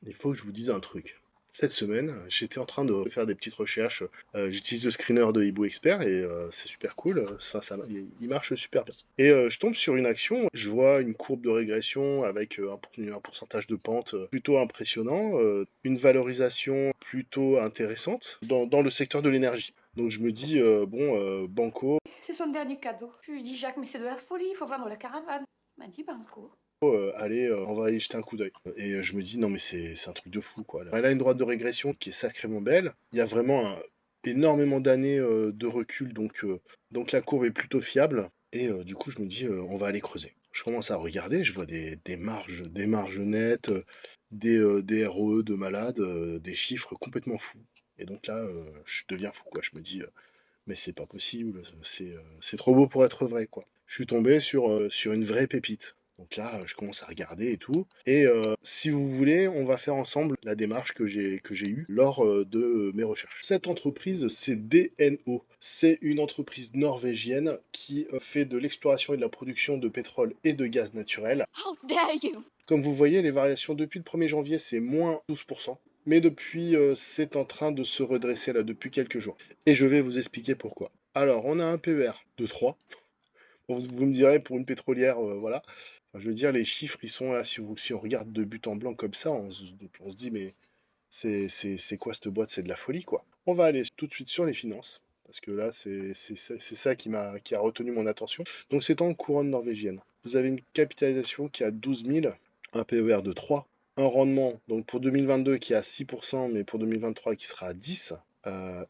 Il faut que je vous dise un truc. Cette semaine, j'étais en train de faire des petites recherches. J'utilise le screener de Hibou Expert et c'est super cool. Il marche super bien. Et je tombe sur une action. Je vois une courbe de régression avec un pourcentage de pente plutôt impressionnant, une valorisation plutôt intéressante dans le secteur de l'énergie. Donc je me dis, Banco, C'est son dernier cadeau. Je lui dis, Jacques, mais c'est de la folie, il faut vendre la caravane. Il m'a dit, Banco. allez, on va aller jeter un coup d'œil. Et je me dis, non mais c'est un truc de fou, quoi. Elle a une droite de régression qui est sacrément belle. Il y a vraiment énormément d'années de recul, donc la courbe est plutôt fiable. Et du coup, je me dis, on va aller creuser. Je commence à regarder, je vois des marges nettes, des ROE de malade, des chiffres complètement fous. Et donc là, je deviens fou, quoi. Je me dis, mais c'est pas possible, c'est trop beau pour être vrai, quoi. Je suis tombé sur une vraie pépite. Donc là, je commence à regarder et tout. Et si vous voulez, on va faire ensemble la démarche que j'ai eue lors de mes recherches. Cette entreprise, c'est DNO. C'est une entreprise norvégienne qui fait de l'exploration et de la production de pétrole et de gaz naturel. How dare you! Comme vous voyez, les variations depuis le 1er janvier, c'est moins 12%. Mais depuis, c'est en train de se redresser là depuis quelques jours. Et je vais vous expliquer pourquoi. Alors, on a un PER de 3. Bon, vous me direz, pour une pétrolière, voilà. Enfin, je veux dire, les chiffres, ils sont là. Si on regarde de but en blanc comme ça, on se dit, mais c'est quoi cette boîte? C'est de la folie, quoi. On va aller tout de suite sur les finances. Parce que là, c'est ça qui a retenu mon attention. Donc, c'est en couronne norvégienne. Vous avez une capitalisation qui a 12 000, un PER de 3, un rendement donc pour 2022 qui est à 6%, mais pour 2023 qui sera à 10,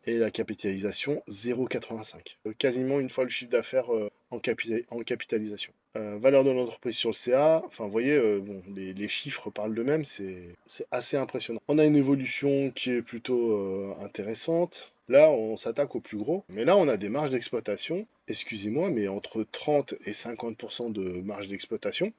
et la capitalisation 0,85. Quasiment une fois le chiffre d'affaires en capitalisation. Valeur de l'entreprise sur le CA, enfin vous voyez, bon, les chiffres parlent d'eux-mêmes, c'est assez impressionnant. On a une évolution qui est plutôt intéressante. Là, on s'attaque au plus gros, mais là, on a des marges d'exploitation, excusez-moi, mais entre 30 et 50% de marge d'exploitation.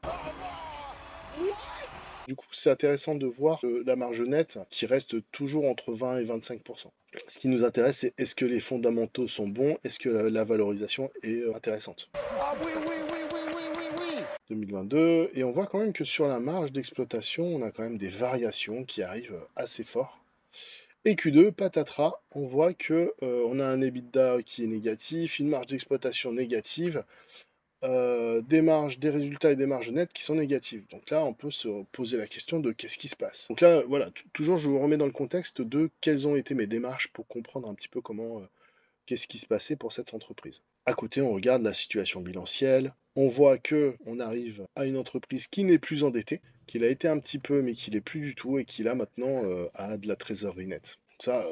Du coup, c'est intéressant de voir la marge nette qui reste toujours entre 20 et 25%. Ce qui nous intéresse, c'est est-ce que les fondamentaux sont bons, est-ce que la valorisation est intéressante. Ah oui, oui, oui, oui, oui, oui, oui. 2022, et on voit quand même que sur la marge d'exploitation, on a quand même des variations qui arrivent assez fort. Et Q2, patatras, on voit que on a un EBITDA qui est négatif, une marge d'exploitation négative, des résultats et des marges nettes qui sont négatives. Donc là, on peut se poser la question de qu'est-ce qui se passe. Donc là, voilà, toujours je vous remets dans le contexte de quelles ont été mes démarches pour comprendre un petit peu qu'est-ce qui se passait pour cette entreprise. À côté, on regarde la situation bilancielle. On voit que on arrive à une entreprise qui n'est plus endettée, qu'il a été un petit peu, mais qui l'est plus du tout, et qui là maintenant a de la trésorerie nette. Ça,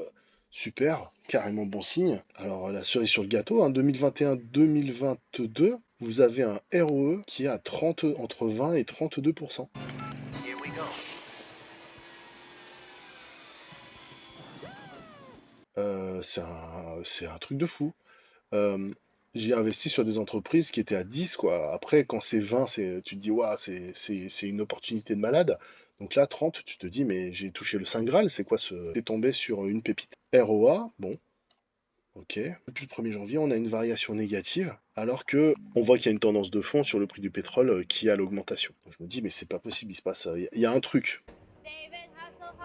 super, carrément bon signe. Alors la cerise sur le gâteau, hein, 2021-2022, vous avez un ROE qui est à 30, entre 20 et 32%. Here we go. C'est un truc de fou. Euh, j'ai investi sur des entreprises qui étaient à 10, quoi. Après, quand c'est 20, tu te dis, waouh, c'est une opportunité de malade. Donc là, 30, tu te dis, mais j'ai touché le Saint Graal, c'est quoi ce. T'es tombé sur une pépite. ROA, bon, ok. Depuis le 1er janvier, on a une variation négative, alors que on voit qu'il y a une tendance de fond sur le prix du pétrole qui est à l'augmentation. Donc je me dis, mais c'est pas possible, il se passe. Il y a un truc. David Hasselhoff.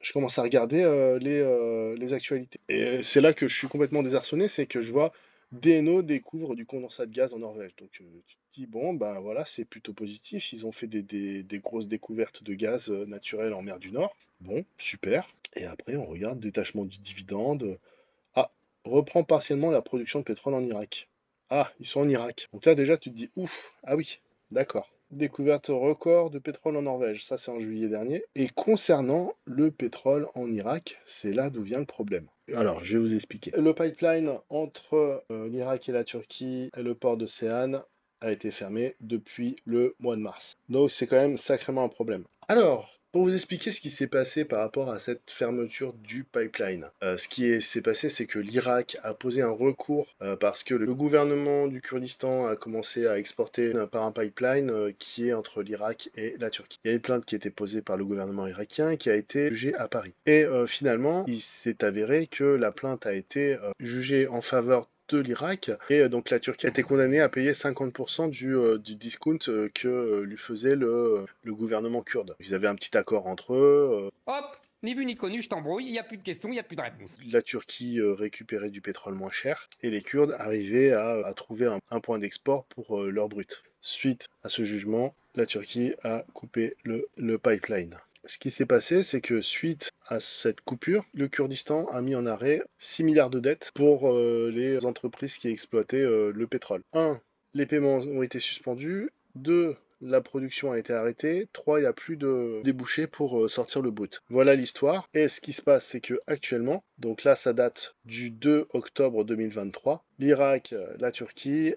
Je commence à regarder les actualités. Et c'est là que je suis complètement désarçonné, c'est que je vois DNO découvre du condensat de gaz en Norvège. Donc tu te dis, bon, bah voilà, c'est plutôt positif. Ils ont fait des grosses découvertes de gaz naturel en mer du Nord. Bon, super. Et après, on regarde détachement du dividende. Ah, reprend partiellement la production de pétrole en Irak. Ah, ils sont en Irak. Donc là, déjà, tu te dis, ouf, ah oui, d'accord. Découverte record de pétrole en Norvège, ça c'est en juillet dernier. Et concernant le pétrole en Irak, c'est là d'où vient le problème. Alors, je vais vous expliquer. Le pipeline entre l'Irak et la Turquie et le port de Céane a été fermé depuis le mois de mars. Donc c'est quand même sacrément un problème. Alors, pour vous expliquer ce qui s'est passé par rapport à cette fermeture du pipeline, ce qui s'est passé, c'est que l'Irak a posé un recours parce que le gouvernement du Kurdistan a commencé à exporter par un pipeline qui est entre l'Irak et la Turquie. Il y a une plainte qui a été posée par le gouvernement irakien et qui a été jugée à Paris. Et finalement, il s'est avéré que la plainte a été jugée en faveur de l'Irak. Et donc la Turquie a été condamnée à payer 50% du discount que lui faisait le gouvernement kurde. Ils avaient un petit accord entre eux. Hop, ni vu ni connu, je t'embrouille, il n'y a plus de questions, il n'y a plus de réponses. La Turquie récupérait du pétrole moins cher et les Kurdes arrivaient à trouver un point d'export pour leur brut. Suite à ce jugement, la Turquie a coupé le pipeline. Ce qui s'est passé, c'est que suite à cette coupure, le Kurdistan a mis en arrêt 6 milliards de dettes pour les entreprises qui exploitaient le pétrole. 1. Les paiements ont été suspendus. 2. La production a été arrêtée. 3. Il n'y a plus de débouchés pour sortir le brut. Voilà l'histoire. Et ce qui se passe, c'est que actuellement, donc là, ça date du 2 octobre 2023, l'Irak, la Turquie,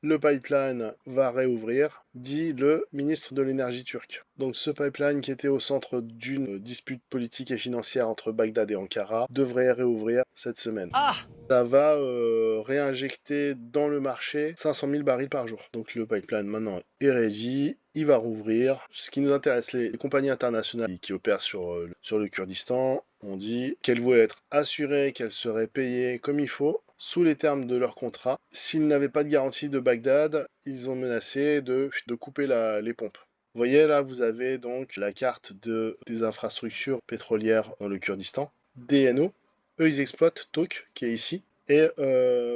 le pipeline va réouvrir, dit le ministre de l'énergie turc. Donc ce pipeline qui était au centre d'une dispute politique et financière entre Bagdad et Ankara devrait réouvrir cette semaine. Ah! Ça va réinjecter dans le marché 500 000 barils par jour. Donc le pipeline maintenant est ready, il va rouvrir. Ce qui nous intéresse, les compagnies internationales qui opèrent sur le Kurdistan ont dit qu'elles voulaient être assurées, qu'elles seraient payées comme il faut, sous les termes de leur contrat. S'ils n'avaient pas de garantie de Bagdad, ils ont menacé de couper les pompes. Vous voyez là, vous avez donc la carte des infrastructures pétrolières dans le Kurdistan. DNO, eux ils exploitent Tok, qui est ici, et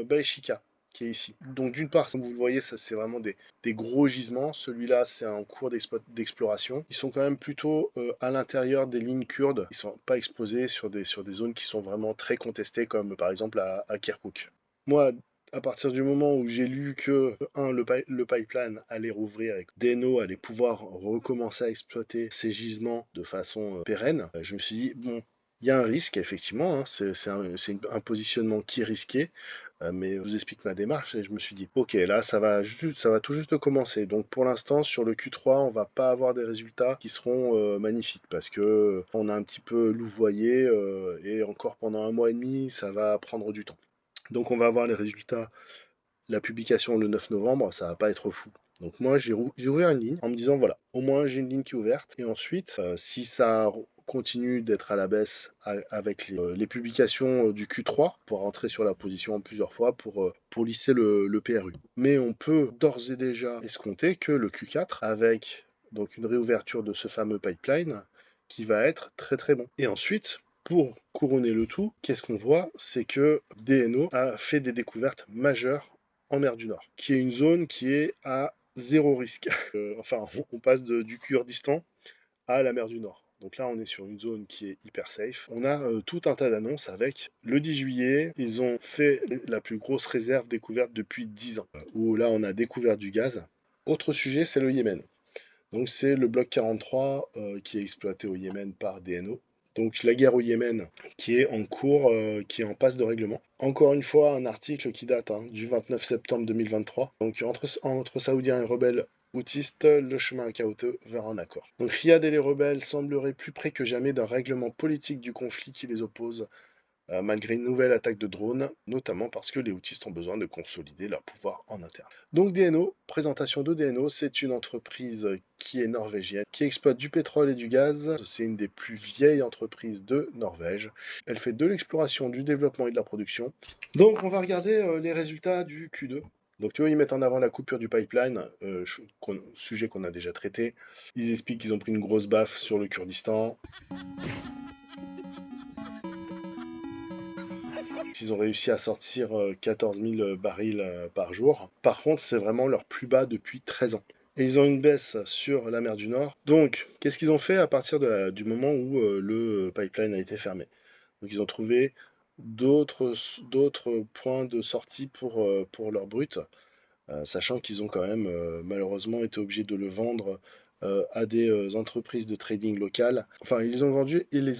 Baeshika, qui est ici. Donc d'une part, comme vous le voyez, ça c'est vraiment des gros gisements. Celui-là, c'est en cours d'exploration. Ils sont quand même plutôt à l'intérieur des lignes kurdes. Ils ne sont pas exposés sur des zones qui sont vraiment très contestées, comme par exemple à Kirkuk. Moi, à partir du moment où j'ai lu que, le pipeline allait rouvrir et que DNO allait pouvoir recommencer à exploiter ces gisements de façon pérenne, je me suis dit, bon, il y a un risque, effectivement, hein, c'est un positionnement qui est risqué, mais je vous explique ma démarche et je me suis dit, ok, là, ça va tout juste de commencer. Donc pour l'instant, sur le Q3, on va pas avoir des résultats qui seront magnifiques parce que on a un petit peu louvoyé et encore pendant 1 mois et demi, ça va prendre du temps. Donc on va avoir les résultats, la publication le 9 novembre, ça va pas être fou. Donc moi j'ai ouvert une ligne en me disant voilà, au moins j'ai une ligne qui est ouverte. Et ensuite, si ça continue d'être à la baisse avec les publications du Q3, pour rentrer sur la position plusieurs fois pour lisser le PRU. Mais on peut d'ores et déjà escompter que le Q4, avec donc une réouverture de ce fameux pipeline, qui va être très très bon. Et ensuite, pour couronner le tout, qu'est-ce qu'on voit? C'est que DNO a fait des découvertes majeures en mer du Nord, qui est une zone qui est à zéro risque. Enfin, on passe du Kurdistan à la mer du Nord. Donc là, on est sur une zone qui est hyper safe. On a tout un tas d'annonces avec le 10 juillet, ils ont fait la plus grosse réserve découverte depuis 10 ans, où là, on a découvert du gaz. Autre sujet, c'est le Yémen. Donc c'est le bloc 43 qui est exploité au Yémen par DNO. Donc la guerre au Yémen qui est en cours, qui est en passe de règlement. Encore une fois, un article qui date du 29 septembre 2023. Donc entre Saoudiens et rebelles houthiste, le chemin chaotique vers un accord. Donc Riyad et les rebelles sembleraient plus près que jamais d'un règlement politique du conflit qui les oppose, malgré une nouvelle attaque de drones, notamment parce que les houthistes ont besoin de consolider leur pouvoir en interne. Donc DNO, présentation de DNO, c'est une entreprise qui est norvégienne, qui exploite du pétrole et du gaz. C'est une des plus vieilles entreprises de Norvège. Elle fait de l'exploration, du développement et de la production. Donc on va regarder les résultats du Q2. Donc tu vois, ils mettent en avant la coupure du pipeline, sujet qu'on a déjà traité. Ils expliquent qu'ils ont pris une grosse baffe sur le Kurdistan. Ils ont réussi à sortir 14 000 barils par jour. Par contre, c'est vraiment leur plus bas depuis 13 ans. Et ils ont une baisse sur la mer du Nord. Donc, qu'est-ce qu'ils ont fait à partir du moment où le pipeline a été fermé? Donc, ils ont trouvé d'autres points de sortie pour leur brut, sachant qu'ils ont quand même malheureusement été obligés de le vendre à des entreprises de trading locales. Enfin, ils les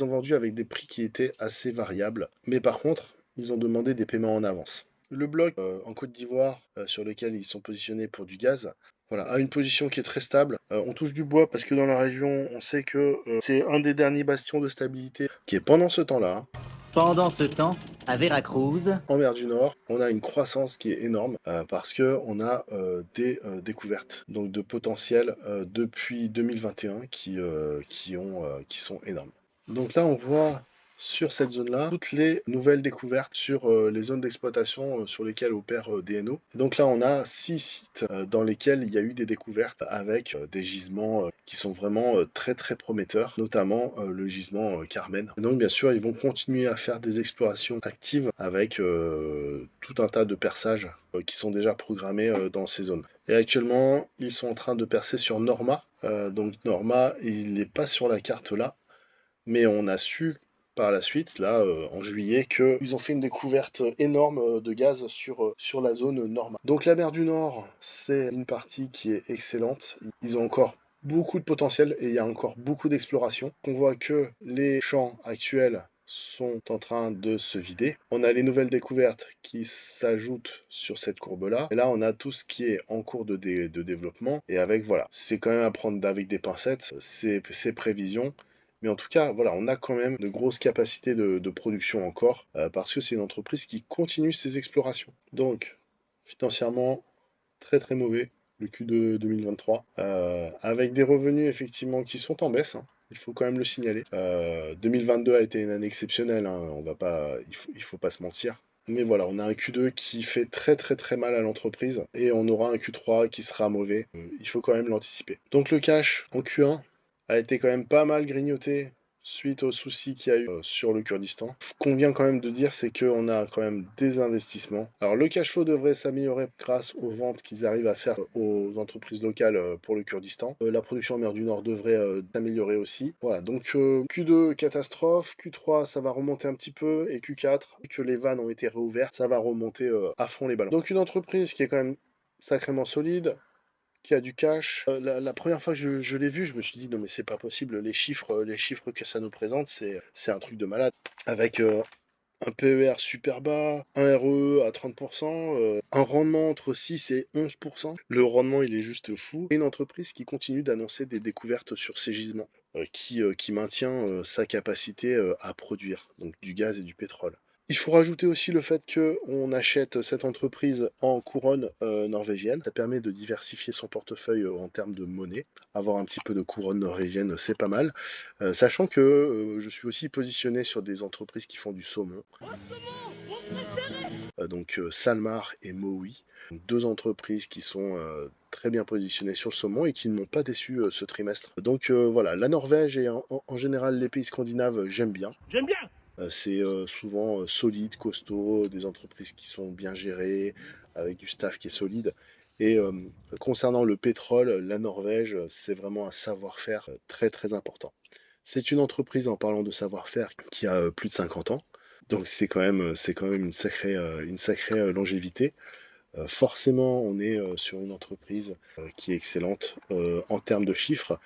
ont vendus avec des prix qui étaient assez variables. Mais par contre, ils ont demandé des paiements en avance. Le bloc en Côte d'Ivoire, sur lequel ils sont positionnés pour du gaz, voilà, a une position qui est très stable. On touche du bois parce que dans la région, on sait que c'est un des derniers bastions de stabilité qui est pendant ce temps-là. Pendant ce temps, à Veracruz, En mer du Nord, on a une croissance qui est énorme parce qu'on a des découvertes donc de potentiel depuis 2021 qui sont énormes. Donc là, on voit sur cette zone-là toutes les nouvelles découvertes sur les zones d'exploitation sur lesquelles opère DNO. Et donc là, on a 6 sites dans lesquels il y a eu des découvertes avec des gisements qui sont vraiment très très prometteurs, notamment le gisement Carmen. Et donc bien sûr, ils vont continuer à faire des explorations actives avec tout un tas de perçages qui sont déjà programmés dans ces zones. Et actuellement, ils sont en train de percer sur Norma. Donc Norma, il n'est pas sur la carte là, mais on a su par la suite, là, en juillet, qu'ils ont fait une découverte énorme de gaz sur la zone Norma. Donc la mer du Nord, c'est une partie qui est excellente. Ils ont encore beaucoup de potentiel et il y a encore beaucoup d'exploration. On voit que les champs actuels sont en train de se vider. On a les nouvelles découvertes qui s'ajoutent sur cette courbe-là. Et là, on a tout ce qui est en cours de développement. Et avec, voilà, c'est quand même à prendre avec des pincettes, ces prévisions. Mais en tout cas, voilà, on a quand même de grosses capacités de production encore, parce que c'est une entreprise qui continue ses explorations. Donc, financièrement, très très mauvais, le Q2 2023, avec des revenus effectivement qui sont en baisse, hein, il faut quand même le signaler. 2022 a été une année exceptionnelle, hein, il faut pas se mentir. Mais voilà, on a un Q2 qui fait très très très mal à l'entreprise, et on aura un Q3 qui sera mauvais. Il faut quand même l'anticiper. Donc le cash en Q1 a été quand même pas mal grignoté suite aux soucis qu'il y a eu sur le Kurdistan. Ce qu'on vient quand même de dire, c'est qu'on a quand même des investissements. Alors le cash flow devrait s'améliorer grâce aux ventes qu'ils arrivent à faire aux entreprises locales pour le Kurdistan. La production en mer du Nord devrait s'améliorer aussi. Voilà, donc Q2 catastrophe, Q3 ça va remonter un petit peu, et Q4, que les vannes ont été réouvertes, ça va remonter à fond les ballons. Donc une entreprise qui est quand même sacrément solide, qui a du cash. La première fois que je l'ai vu, je me suis dit non mais c'est pas possible, les chiffres que ça nous présente, c'est un truc de malade. Avec un PER super bas, un RE à 30%, un rendement entre 6 et 11%. Le rendement il est juste fou. Et une entreprise qui continue d'annoncer des découvertes sur ses gisements, qui maintient sa capacité à produire, donc du gaz et du pétrole. Il faut rajouter aussi le fait qu'on achète cette entreprise en couronne norvégienne. Ça permet de diversifier son portefeuille en termes de monnaie. Avoir un petit peu de couronne norvégienne, c'est pas mal. Sachant que je suis aussi positionné sur des entreprises qui font du saumon. Donc Salmar et Mowi. Deux entreprises qui sont très bien positionnées sur le saumon et qui ne m'ont pas déçu ce trimestre. Donc voilà, la Norvège et en général les pays scandinaves, j'aime bien. J'aime bien. C'est souvent solide, costaud, des entreprises qui sont bien gérées, avec du staff qui est solide. Et concernant le pétrole, la Norvège, c'est vraiment un savoir-faire très très important. C'est une entreprise, en parlant de savoir-faire, qui a plus de 50 ans. Donc c'est quand même une sacrée longévité. Forcément, on est sur une entreprise qui est excellente en termes de chiffres.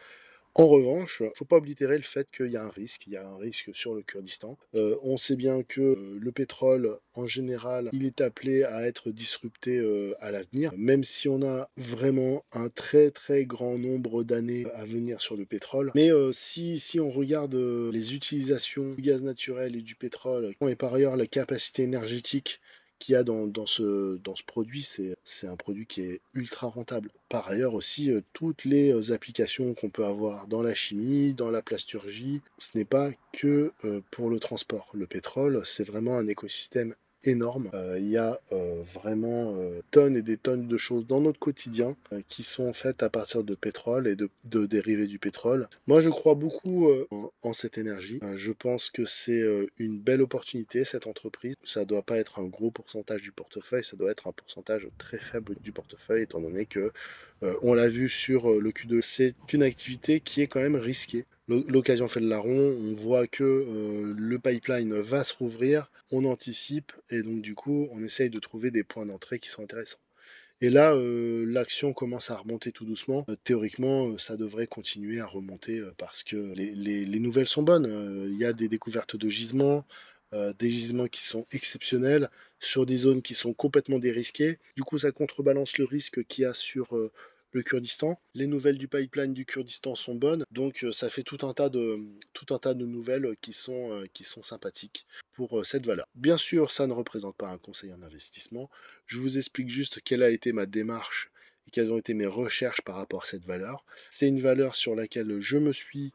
En revanche, il ne faut pas oblitérer le fait qu'il y a un risque, il y a un risque sur le Kurdistan. On sait bien que le pétrole, en général, il est appelé à être disrupté à l'avenir, même si on a vraiment un très très grand nombre d'années à venir sur le pétrole. Mais si on regarde les utilisations du gaz naturel et du pétrole, et par ailleurs la capacité énergétique qu'il y a dans ce produit, c'est un produit qui est ultra rentable. Par ailleurs aussi, toutes les applications qu'on peut avoir dans la chimie, dans la plasturgie, ce n'est pas que pour le transport. Le pétrole, c'est vraiment un écosystème énorme. Il y a vraiment tonnes et des tonnes de choses dans notre quotidien qui sont faites à partir de pétrole et de dérivés du pétrole. Moi, je crois beaucoup en cette énergie. Je pense que c'est une belle opportunité, cette entreprise. Ça ne doit pas être un gros pourcentage du portefeuille, ça doit être un pourcentage très faible du portefeuille, étant donné que on l'a vu sur le Q2, c'est une activité qui est quand même risquée. L'occasion fait le larron, on voit que le pipeline va se rouvrir, on anticipe, et donc du coup on essaye de trouver des points d'entrée qui sont intéressants. Et là, l'action commence à remonter tout doucement. Théoriquement, ça devrait continuer à remonter parce que les nouvelles sont bonnes. Il y a des découvertes de gisements, des gisements qui sont exceptionnels sur des zones qui sont complètement dérisquées. Du coup, ça contrebalance le risque qu'il y a sur le Kurdistan. Les nouvelles du pipeline du Kurdistan sont bonnes, donc ça fait tout un tas de nouvelles qui sont sympathiques pour cette valeur. Bien sûr, ça ne représente pas un conseil en investissement. Je vous explique juste quelle a été ma démarche et quelles ont été mes recherches par rapport à cette valeur. C'est une valeur sur laquelle je me suis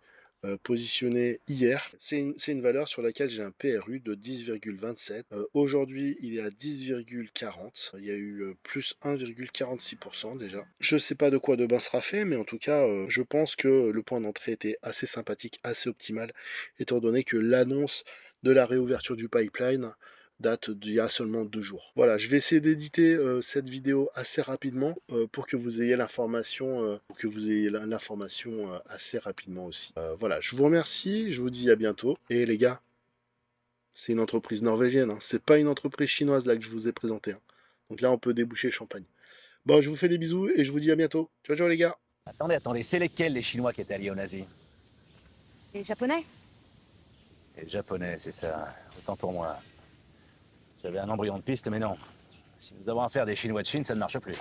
positionné hier. C'est une valeur sur laquelle j'ai un PRU de 10,27. Aujourd'hui, il est à 10,40. Il y a eu plus 1,46% déjà. Je sais pas de quoi demain sera fait, mais en tout cas, je pense que le point d'entrée était assez sympathique, assez optimal, étant donné que l'annonce de la réouverture du pipeline date d'il y a seulement 2 jours. Voilà, je vais essayer d'éditer cette vidéo assez rapidement pour que vous ayez l'information assez rapidement aussi. Voilà, je vous remercie, je vous dis à bientôt. Et les gars, c'est une entreprise norvégienne, hein, c'est pas une entreprise chinoise là que je vous ai présenté, hein. Donc là, on peut déboucher champagne. Bon, je vous fais des bisous et je vous dis à bientôt. Ciao, ciao les gars. Attendez, c'est lesquels les Chinois qui étaient alliés aux nazis? Les Japonais? Les Japonais, c'est ça. Autant pour moi. J'avais un embryon de piste, mais non. Si nous avons affaire à des Chinois de Chine, ça ne marche plus.